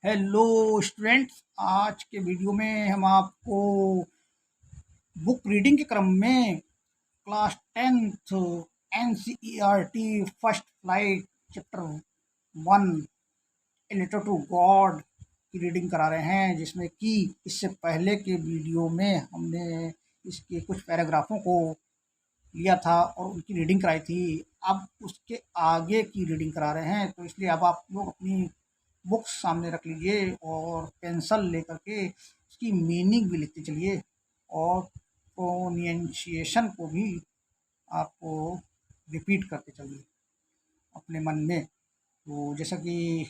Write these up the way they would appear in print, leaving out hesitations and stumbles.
Hello students, आज के video में हम आपको बुक रीडिंग के क्रम में class 10th NCERT first flight chapter 1 a letter to God की रीडिंग करा रहे हैं, जिसमें कि इससे पहले के वीडियो में हमने इसके कुछ पैराग्राफों को लिया था और उनकी रीडिंग कराई थी। अब उसके आगे की रीडिंग करा रहे हैं, तो इसलिए अब आप लोग अपनी बुक्स सामने रख लीजिए और पेंसिल लेकर के उसकी मीनिंग भी लिखते चलिए और प्रोनाउंसिएशन को भी आपको रिपीट करते चलिए अपने मन में। तो जैसा कि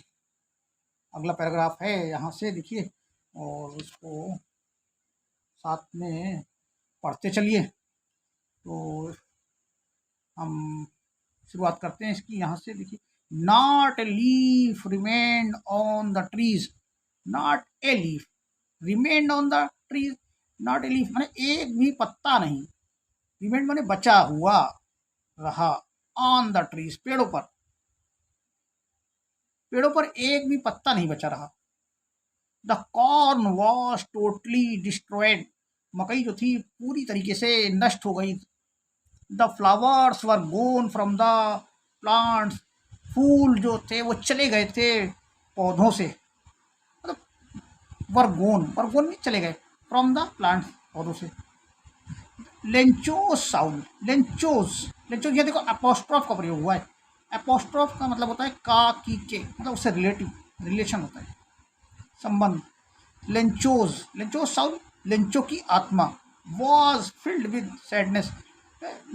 अगला पैराग्राफ है, यहाँ से देखिए और उसको साथ में पढ़ते चलिए। तो हम शुरुआत करते हैं इसकी। यहाँ से देखिए, not a leaf remained on the trees, not a leaf remained on the trees. Not a leaf माने एक भी पत्ता नहीं, रिमेन्ड माने बचा हुआ रहा, ऑन द ट्रीज पेड़ों पर, पेड़ों पर एक भी पत्ता नहीं बचा रहा। The corn was totally destroyed, मकई जो थी पूरी तरीके से नष्ट हो गई। The flowers were gone from the plants, फूल जो थे वो चले गए थे पौधों से, मतलब वर्गोन नहीं चले गए, फ्रॉम द प्लांट्स पौधों से। लेंचोज साउंड, लेंचोज ये देखो अपोस्ट्रोफ का प्रयोग हुआ है। अपोस्ट्रोफ का मतलब होता है का की के, मतलब उससे रिलेशन होता है, संबंध। लेंचोज साउंड, लेंचो की आत्मा, was filled with sadness,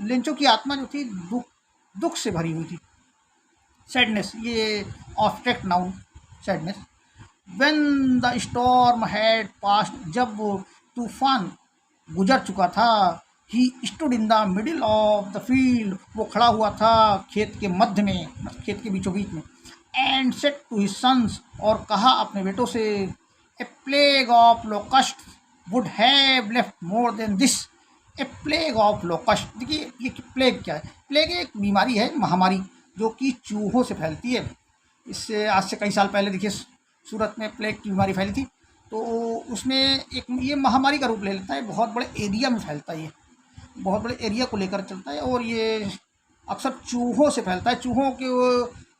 Lencho की आत्मा जो थी दुख से भरी हुई थी। सैडनेस ये object noun, sadness. When the storm had passed, जब तूफान गुजर चुका था। He stood in the middle of the field, वो खड़ा हुआ था खेत के मध्य में, खेत के बीचों बीच में। And said to his sons, और कहा अपने बेटों से, a plague of locust would have left more than this. A plague of locust, देखिए ये प्लेग क्या है? प्लेग एक बीमारी है, महामारी, जो कि चूहों से फैलती है। इससे आज से कई साल पहले देखिए सूरत में प्लेग की बीमारी फैली थी, तो उसमें एक ये महामारी का रूप ले लेता है, बहुत बड़े एरिया में फैलता है, ये बहुत बड़े एरिया को लेकर चलता है और ये अक्सर चूहों से फैलता है। चूहों के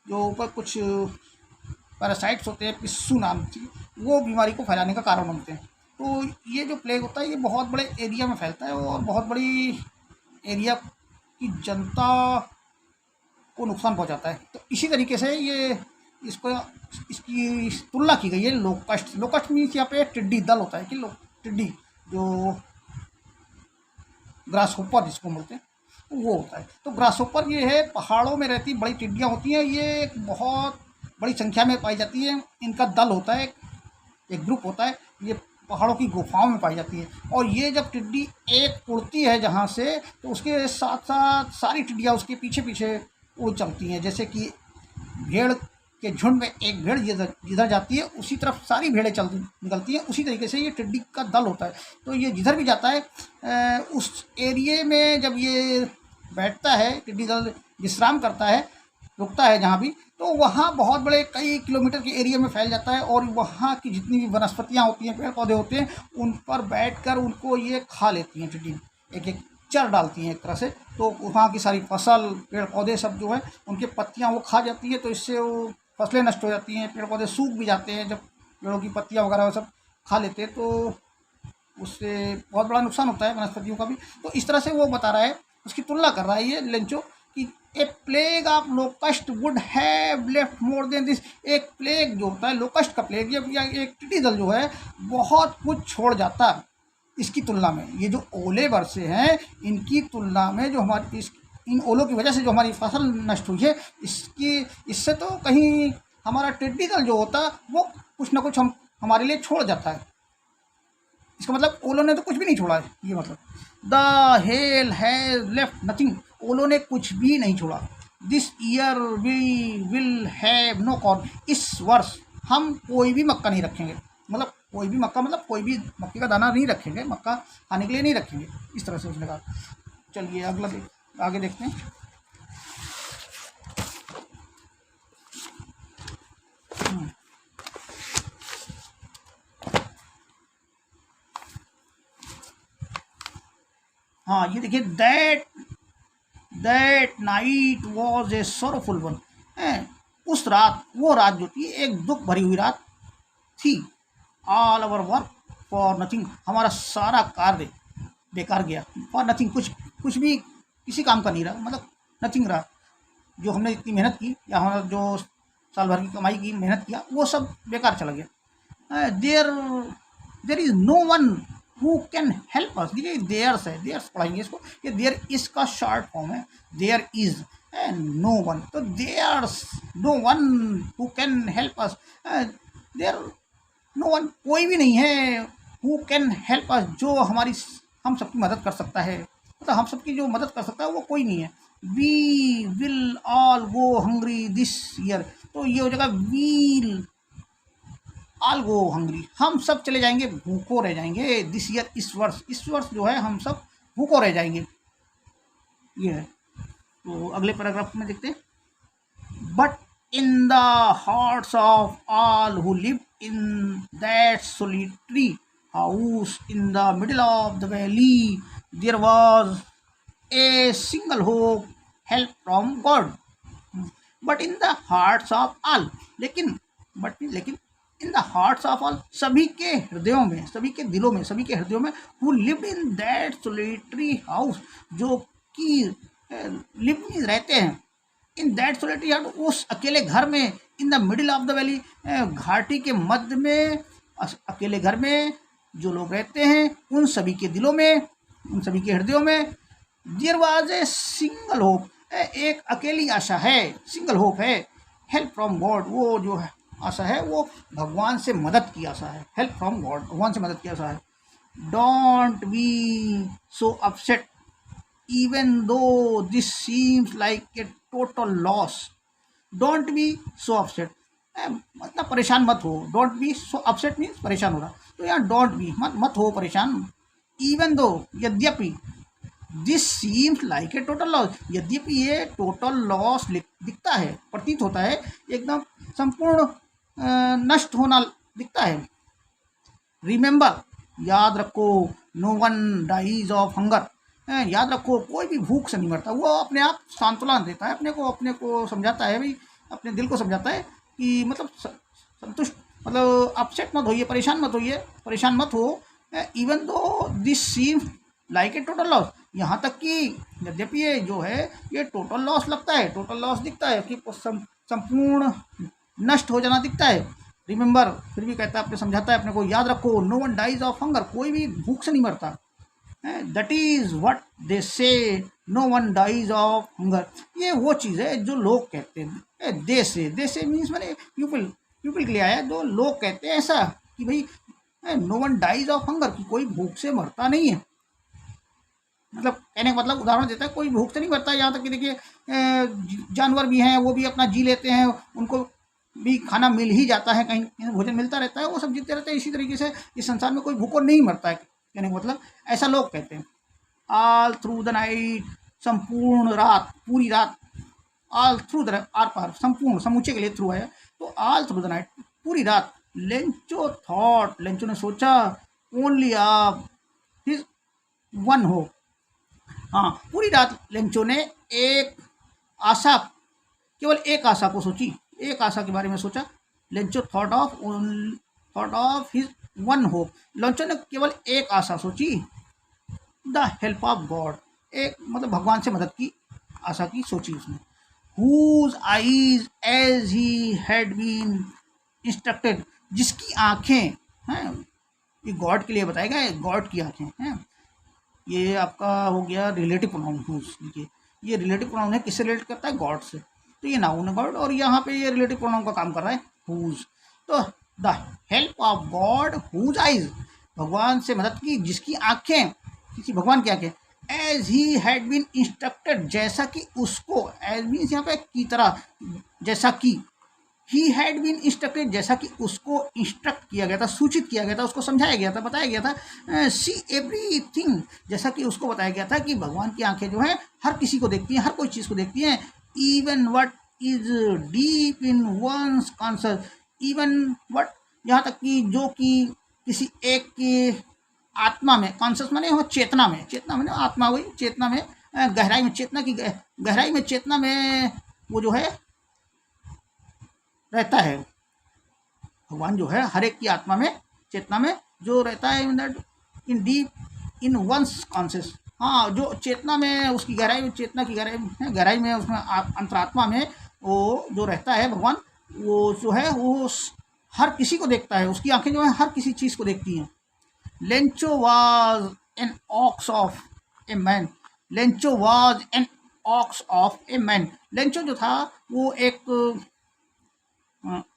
जो ऊपर कुछ पैरासाइट्स होते हैं, पिस्सू नाम की, वो बीमारी को फैलाने का कारण बनते हैं। तो ये जो प्लेग होता है ये बहुत बड़े एरिया में फैलता है और बहुत बड़ी एरिया की जनता को नुकसान पहुंचाता है। तो इसी तरीके से ये इसकी तुलना की गई है लोकस्ट मीन्स यहाँ पे टिड्डी दल होता है कि टिड्डी जो ग्रास होपर जिसको बोलते हैं वो होता है। तो ग्रास होपर ये है, पहाड़ों में रहती बड़ी टिड्डियाँ होती हैं, ये एक बहुत बड़ी संख्या में पाई जाती है। इनका दल होता है, एक ग्रुप होता है, ये पहाड़ों की गुफाओं में पाई जाती है। और ये जब टिड्डी एक उड़ती है जहाँ से, तो उसके साथ साथ सारी टिड्डियाँ उसके पीछे पीछे उड़ चलती हैं। जैसे कि भेड़ के झुंड में एक भेड़ जिधर जाती है उसी तरफ सारी भेड़ें निकलती हैं, उसी तरीके से ये टिड्डी का दल होता है। तो ये जिधर भी जाता है उस एरिए में जब ये बैठता है, टिड्डी दल विश्राम करता है, रुकता है जहाँ भी, तो वहाँ बहुत बड़े कई किलोमीटर के एरिया में फैल जाता है और वहाँ की जितनी भी वनस्पतियाँ होती हैं, पेड़ पौधे होते हैं, उन पर बैठकर उनको ये खा लेती हैं टिड्डी, एक एक चर डालती हैं एक तरह से। तो वहाँ की सारी फसल, पेड़ पौधे सब जो है उनके पत्तियाँ वो खा जाती है, तो इससे वो फसलें नष्ट हो जाती हैं, पेड़ पौधे सूख भी जाते हैं। जब पेड़ों की पत्तियाँ वगैरह वो सब खा लेते हैं तो उससे बहुत बड़ा नुकसान होता है वनस्पतियों का भी। तो इस तरह से वो बता रहा है, उसकी तुलना कर रहा है ये लेंचो कि a plague of locust would have left more than this. एक प्लेग जो होता है, लोकस्ट का प्लेग या एक टिड्डी दल जो है, बहुत कुछ छोड़ जाता है इसकी तुलना में। ये जो ओले बरसे हैं, इनकी तुलना में जो हमारी इन ओलों की वजह से जो हमारी फसल नष्ट हुई है, इससे तो कहीं हमारा टिड्डी दल जो होता है वो कुछ ना कुछ हमारे लिए छोड़ जाता है। इसका मतलब ओलों ने तो कुछ भी नहीं छोड़ा है, ये मतलब। The hail has left nothing, ओलों ने कुछ भी नहीं छोड़ा। This year we will have no corn, इस वर्ष हम कोई भी मक्का नहीं रखेंगे, मतलब कोई भी मक्का, मतलब कोई भी मक्के का दाना नहीं रखेंगे, मक्का खाने के लिए नहीं रखेंगे, इस तरह से उसने कहा। चलिए आगे देखते हैं। हाँ ये देखिए, that night was a sorrowful one. उस रात, वो रात जो थी एक दुख भरी हुई रात थी। All our work for nothing, हमारा सारा कार्य बेकार गया। फॉर नथिंग, कुछ कुछ भी किसी काम का नहीं रहा, मतलब नथिंग रहा। जो हमने इतनी मेहनत की, या हमारा जो साल भर की कमाई की, मेहनत किया, वो सब बेकार चला गया। There is no one who can help us. देखिए देयर्स है, देयर्स पढ़ाएंगे इसको, ये देयर इज का शॉर्ट फॉर्म है, देयर इज नो वन। तो there's no one who can help us, there no one, कोई भी नहीं है, हु कैन हेल्प अस, जो हमारी, हम सबकी मदद कर सकता है, मतलब हम सबकी जो मदद कर सकता है वो कोई नहीं है। We will all go hungry this year, तो ये हो जाएगा वील ऑल गो हंग्री, हम सब चले जाएंगे, भूखों रह जाएंगे। दिस ईयर, इस वर्ष जो है हम सब भूखों रह जाएंगे, ये है। तो अगले पैराग्राफ में देखते हैं। But in the hearts of all who lived in that solitary house in the middle of the valley, there was a single hope, help from God. But in the hearts of all, लेकिन in the hearts of all, सभी के हृदयों में, सभी के दिलों में, सभी के हृदयों में, who lived in that solitary house, जो कि लिव में रहते हैं, इन दैट सोलिटरी हाउस, उस अकेले घर में, in the middle of the valley, घाटी के मध्य में, अकेले घर में जो लोग रहते हैं, उन सभी के दिलों में, उन सभी के हृदयों में, there was a single hope, एक अकेली आशा है, सिंगल होप है, हेल्प फ्रॉम गॉड, वो जो है आशा है वो भगवान से मदद की आशा है, हेल्प फ्रॉम गॉड, भगवान से मदद की आशा है। Don't be so upset even though this seems like a total loss. Don't be so upset, मतलब परेशान मत हो। Don't be so upset means परेशान हो रहा, तो यहाँ डोंट बी, मत हो परेशान। इवन दो, यद्यपि, this seems like a total loss, यद्यपि ये टोटल लॉस दिखता है, प्रतीत होता है, एकदम संपूर्ण नष्ट होना दिखता है। रिमेंबर, याद रखो, no one dies of hunger, याद रखो कोई भी भूख से नहीं मरता। वो अपने आप सांत्वना देता है, अपने को समझाता है भाई, अपने दिल को समझाता है कि मतलब संतुष्ट, मतलब अपसेट मत होइए, परेशान मत हो। Even though this seems like a total loss, यहाँ तक कि यद्यपि ये जो है ये टोटल लॉस लगता है, टोटल लॉस दिखता है कि संपूर्ण नष्ट हो जाना दिखता है। रिमेंबर, फिर भी कहता है, अपने समझाता है अपने को, याद रखो, no one dies of hunger, कोई भी भूख से नहीं मरता। That is what they say, no one dies of hunger, ये वो चीज़ है जो लोग कहते हैं। दे से मीन्स मैंने पीपल के लिए आया, जो लोग कहते हैं ऐसा कि भाई no one dies of hunger, कि कोई भूख से मरता नहीं है। मतलब कहने का मतलब, उदाहरण देता है, कोई भूख से नहीं मरता। यहाँ तक कि देखिए जानवर भी हैं, वो भी अपना जी लेते हैं, उनको भी खाना मिल ही जाता है, कहीं भोजन मिलता रहता है, वो सब जीते रहते हैं। इसी तरीके से इस संसार में कोई भूखों नहीं मरता है, कहने का मतलब ऐसा लोग कहते हैं। ऑल थ्रू द नाइट, संपूर्ण रात, पूरी रात, ऑल थ्रू द, आर पार, संपूर्ण, समूचे के लिए थ्रू है, तो ऑल थ्रू द नाइट, पूरी रात। लेंचो थॉट, लेंचो ने सोचा, ओनली आप हिज वन हो, हाँ पूरी रात लेंचो ने एक आशा, केवल एक आशा को सोची, एक आशा के बारे में सोचा। Lencho thought of his one hope, Lencho ने केवल एक आशा सोची, द हेल्प ऑफ गॉड, एक मतलब भगवान से मदद की आशा की सोची उसने। Whose eyes as he had been instructed, जिसकी आँखें हैं, ये गॉड के लिए बताया गया है, गॉड की आँखें हैं। ये आपका हो गया रिलेटिव प्रोनाउन हुज। देखिए ये रिलेटिव प्रोनाउन है, किससे रिलेट करता है, गॉड से, तो ये नाउन है गॉड, और यहाँ पे ये रिलेटिव प्रोनाउन का काम कर रहा है हुज। तो the help of God whose eyes, भगवान से मदद की जिसकी आँखें, किसी भगवान की आँखें, as he had been instructed, जैसा कि उसको, एज मीन्स यहाँ पे की तरह, जैसा कि, ही हैड बीन इंस्ट्रक्टेड, जैसा कि उसको इंस्ट्रक्ट किया गया था, सूचित किया गया था, उसको समझाया गया था, बताया गया था। सी एवरीथिंग, जैसा कि उसको बताया गया था कि भगवान की आंखें जो हैं हर किसी को देखती हैं, हर कोई चीज़ को देखती हैं। Even what is deep in one's conscience, even what, यहाँ तक कि जो कि किसी एक के आत्मा में, कॉन्शियस माने हो चेतना में, चेतना माने आत्मा, वही चेतना में, गहराई में, चेतना की गहराई में, चेतना में वो जो है रहता है। भगवान जो है हर एक की आत्मा में, चेतना में जो रहता है, in that in deep in one's conscious. हाँ, जो चेतना में, उसकी गहराई में, चेतना की गहराई में, उसमें अंतरात्मा में वो जो रहता है भगवान, वो जो है वो हर किसी को देखता है। उसकी आंखें जो है हर किसी चीज़ को देखती हैं। Lencho was an ox of a man. Lencho was an ox of a man. Lencho जो था वो एक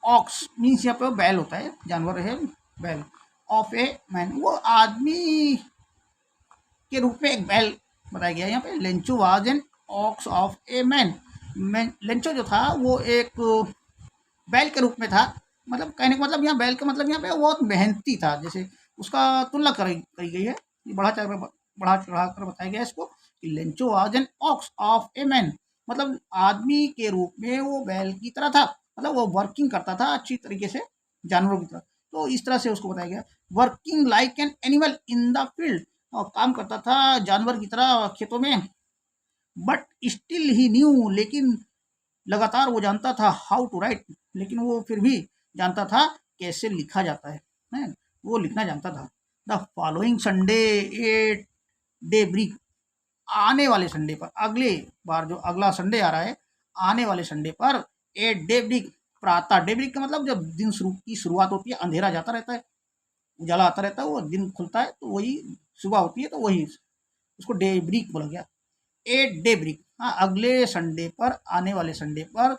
ऑक्स मीन्स यहाँ पे बैल होता है, जानवर है बैल, ऑफ ए मैन वो आदमी के रूप में एक बैल बताया गया यहाँ पे। Lencho was an ox of a man. Lencho जो था वो एक बैल के रूप में था। मतलब कहने का मतलब यहाँ बैल का मतलब यहाँ पे बहुत मेहनती था, जैसे उसका तुलना करी गई है। ये बढ़ा चढ़ा कर बताया गया है इसको कि Lencho was an ox of a man, मतलब आदमी के रूप में वो बैल की तरह था। मतलब वो वर्किंग करता था अच्छी तरीके से जानवरों की तरह, तो इस तरह से उसको बताया गया। Working like an animal in the field, और काम करता था जानवर की तरह खेतों में। बट स्टिल ही न्यू, लेकिन लगातार वो जानता था हाउ टू राइट, लेकिन वो फिर भी जानता था कैसे लिखा जाता है, वो लिखना जानता था। The following Sunday at daybreak, आने वाले संडे पर, अगले बार जो अगला संडे आ रहा है, आने वाले संडे पर एट डे ब्रिक, प्रातः, डे ब्रिक का मतलब जब दिन की शुरुआत होती है, अंधेरा जाता रहता है, उजाला आता रहता है, वो दिन खुलता है, तो वही सुबह होती है, तो वही उसको डे ब्रिक बोला गया। एट डे ब्रिक, हाँ, अगले संडे पर, आने वाले संडे पर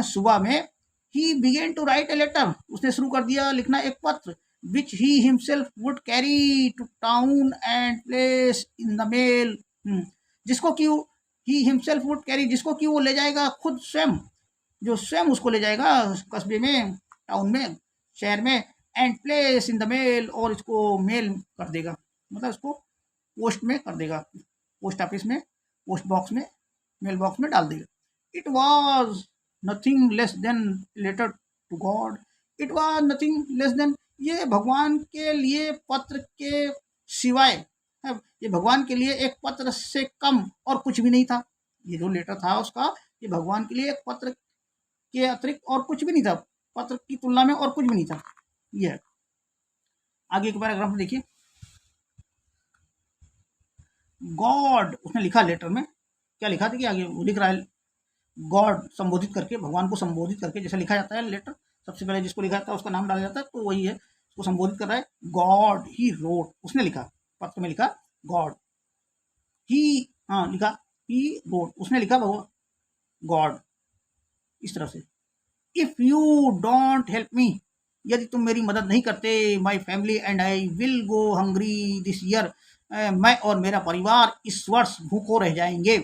सुबह में, he began to write a letter, उसने शुरू कर दिया लिखना एक पत्र, which he himself would carry to town and place in the mail, जिसको कि ही हिमसेल्फ वुड कैरी, जिसको कि वो ले जाएगा खुद स्वयं, जो स्वयं उसको ले जाएगा कस्बे में, टाउन में, शहर में, and place in the mail, और इसको मेल कर देगा, मतलब इसको पोस्ट में कर देगा, पोस्ट ऑफिस में, पोस्ट बॉक्स में, मेल बॉक्स में डाल देगा। It was nothing less than letter to God. It was nothing less than, ये भगवान के लिए पत्र के सिवाय, ये भगवान के लिए एक पत्र से कम और कुछ भी नहीं था। ये जो लेटर था उसका, ये भगवान के लिए एक पत्र के अतिरिक्त और कुछ भी नहीं था, पत्र की तुलना में और कुछ भी नहीं था। ये आगे के पैराग्राफ में देखिए, गॉड, उसने लिखा लेटर में, क्या लिखा था कि आगे वो लिख रहा है, गॉड संबोधित करके, भगवान को संबोधित करके, जैसे लिखा जाता है लेटर, सबसे पहले जिसको लिखा जाता है उसका नाम डाला जाता है, तो वही है, उसको संबोधित कर रहा है। गॉड ही रोट, उसने लिखा, पत्र में लिखा गॉड, ही, हाँ लिखा ही रोट, उसने लिखा भगवान, गॉड, इस तरह से। If you don't help me, यदि तुम मेरी मदद नहीं करते, my family and I will go hungry this year, मैं और मेरा परिवार इस वर्ष भूखों रह जाएंगे।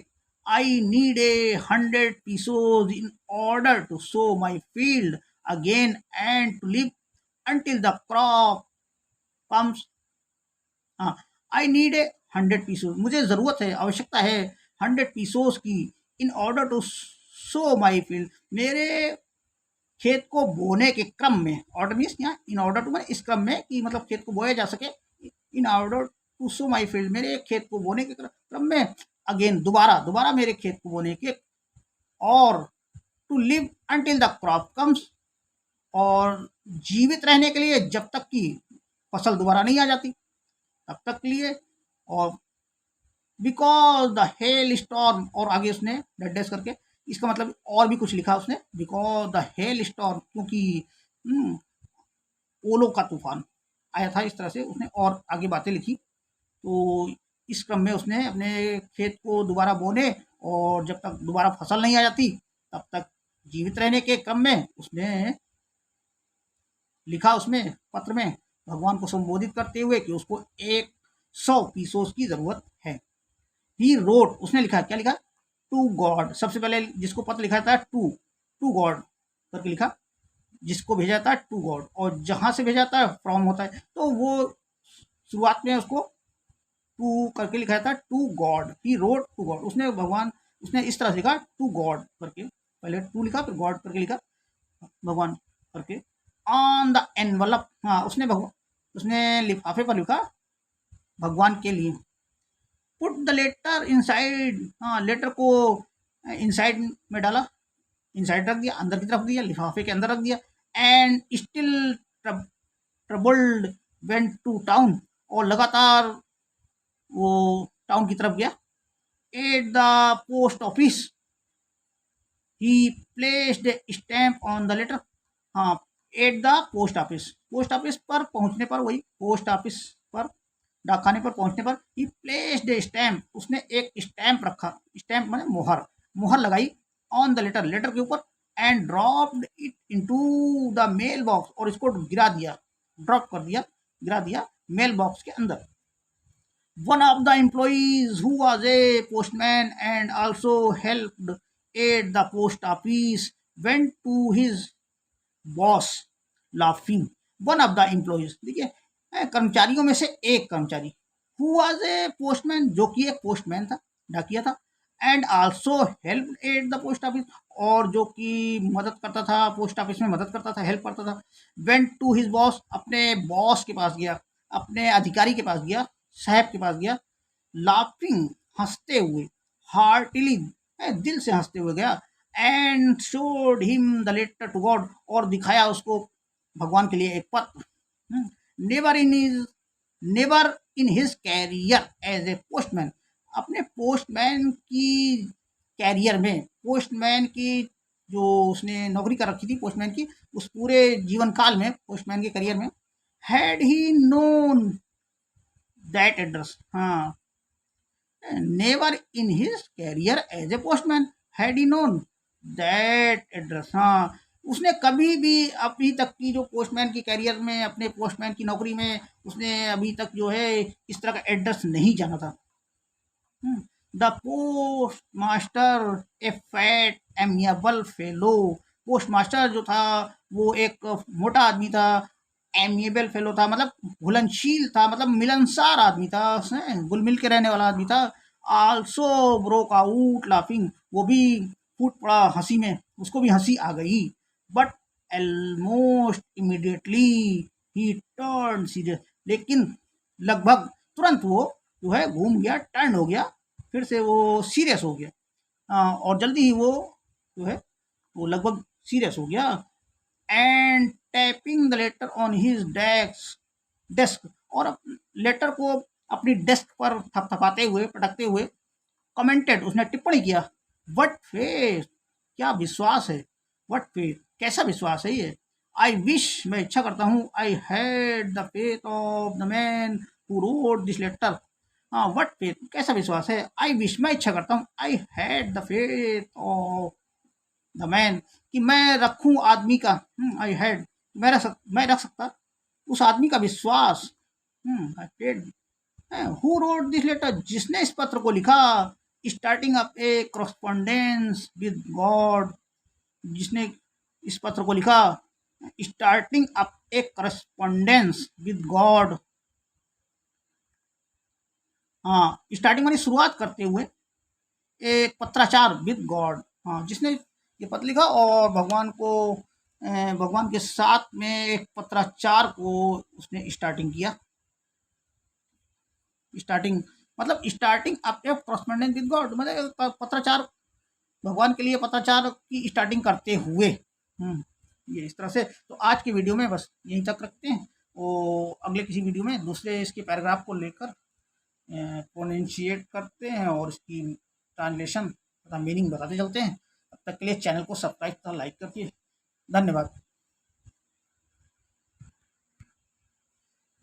I need 100 pesos in order to sow my field again and to live until the crop comes. हाँ, आई नीड 100 pesos, मुझे ज़रूरत है, आवश्यकता है 100 pesos की, in order to sow my field, मेरे खेत को बोने के क्रम में, ऑर्डर मीन्स यहाँ इन ऑर्डर टू, इस क्रम में कि मतलब खेत को बोया जा सके, in order to sow my field, मेरे खेत को बोने के क्रम में, अगेन दोबारा मेरे खेत को बोने के, और to live until the crop comes, और जीवित रहने के लिए जब तक कि फसल दोबारा नहीं आ जाती तब तक के लिए, और बिकॉज द हेल स्टॉर्म, और आगे उसने डैश करके इसका मतलब और भी कुछ लिखा उसने, बिकॉज द हेल स्टॉर्म, क्योंकि ओलों का तूफान आया था, इस तरह से उसने और आगे बातें लिखी। तो इस क्रम में उसने अपने खेत को दोबारा बोने, और जब तक दोबारा फसल नहीं आ जाती तब तक जीवित रहने के क्रम में उसने लिखा, उसमें पत्र में भगवान को संबोधित करते हुए कि उसको 100 पीसोस की ज़रूरत है। ही रोट, उसने लिखा, क्या लिखा, टू गॉड, सबसे पहले जिसको पत्र लिखा था टू गॉड करके लिखा, जिसको भेजा था टू गॉड, और जहाँ से भेजा था फ्रॉम होता है, तो वो शुरुआत में उसको टू करके लिखा था, to God, he wrote to God, उसने भगवान, उसने इस तरह से लिखा टू गॉड करके, पहले टू लिखा फिर गॉड करके लिखा, भगवान करके, ऑन द एनवलप, हाँ उसने लिफाफे पर लिखा भगवान के लिए। पुट द लेटर इनसाइड, हाँ लेटर को इनसाइड में डाला, इनसाइड रख दिया, अंदर की तरफ दिया, लिफाफे के अंदर रख दिया। And still troubled went to town, और लगातार वो टाउन की तरफ गया। At the post office he placed a stamp on the letter, हाँ at the post office, post office पर पहुंचने पर, वही पोस्ट ऑफिस पर, डाकखाने पर पहुंचने पर, ही प्लेस्ड ए स्टैम्प, उसने एक स्टैम्प रखा, स्टैम्प माने मोहर, मोहर लगाई ऑन द लेटर, लेटर के ऊपर। And dropped it into the mail box, और इसको गिरा दिया, ड्रॉप कर दिया, गिरा दिया मेल बॉक्स के अंदर। One of the employees, who was a postman and also helped at the post office, went to his boss laughing. One of the employees, देखिए कर्मचारियों में से एक कर्मचारी, who was a postman, जो कि एक पोस्टमैन था, डाकिया था, and also help at the post office, और जो कि मदद करता था, पोस्ट ऑफिस में मदद करता था, हेल्प करता था। वेंट टू हिज बॉस, अपने बॉस के पास गया, अपने अधिकारी के पास गया, साहब के पास गया। लाफिंग, हंसते हुए, हार्टिली, दिल से हंसते हुए गया। And showed him the letter to God, और दिखाया उसको भगवान के लिए एक पत्र। Never in his career as a postman, अपने पोस्टमैन की कैरियर में, पोस्टमैन की जो उसने नौकरी कर रखी थी पोस्टमैन की, उस पूरे जीवन काल में, पोस्टमैन के करियर में, had he known that address, हाँ never in his career as a postman had he known that address, हाँ उसने कभी भी अभी तक की जो पोस्टमैन की कैरियर में, अपने पोस्टमैन की नौकरी में, उसने अभी तक जो है इस तरह का एड्रेस नहीं जाना था। The post master A fat amiable fellow, post master जो था वो एक मोटा आदमी था, एमिएबल फेलो था मतलब घुलनशील था, मतलब मिलनसार आदमी था, घुल मिल के रहने वाला आदमी था। आल्सो ब्रोक आउट लाफिंग, वो भी फूट पड़ा हंसी में, उसको भी हंसी आ गई। But almost immediately he turn serious, लेकिन लगभग तुरंत वो जो है घूम गया, टर्न हो गया, फिर से वो सीरियस हो गया, और जल्दी ही वो जो है वो लगभग सीरियस हो गया। And tapping the later on his desk, और लेटर को अपनी डेस्क पर थपथपाते हुए, पटकते हुए, कमेंटेड, उसने टिप्पणी किया, व्हाट फेथ, क्या विश्वास है, व्हाट फेथ, कैसा विश्वास है ये। आई विश, मैं इच्छा करता हूँ, I had the faith of the man who wrote this letter, हाँ व्हाट फेथ, कैसा विश्वास है। आई विश, मैं इच्छा करता हूँ, I had the faith of the man, कि मैं रखूं आदमी का, आई हैड, मैं रख सकता उस आदमी का विश्वास। हु रोट दिस लेटर, जिसने इस पत्र को लिखा। Starting up A correspondence with God, जिसने इस पत्र को लिखा, starting up A correspondence with God, हाँ स्टार्टिंग मानी शुरुआत करते हुए, एक पत्राचार विद गॉड, हाँ जिसने ये पत्र लिखा और भगवान को, भगवान के साथ में एक पत्राचार को उसने स्टार्टिंग किया। स्टार्टिंग मतलब starting up A correspondence with God, मतलब पत्राचार, भगवान के लिए पत्राचार की स्टार्टिंग करते हुए। ये इस तरह से। तो आज की वीडियो में बस यहीं तक रखते हैं, और अगले किसी वीडियो में दूसरे इसके पैराग्राफ को लेकर प्रोनाउंशिएट करते हैं और इसकी ट्रांसलेशन तथा मीनिंग बताते चलते हैं। तब तक के लिए चैनल को सब्सक्राइब तथा लाइक करके धन्यवाद।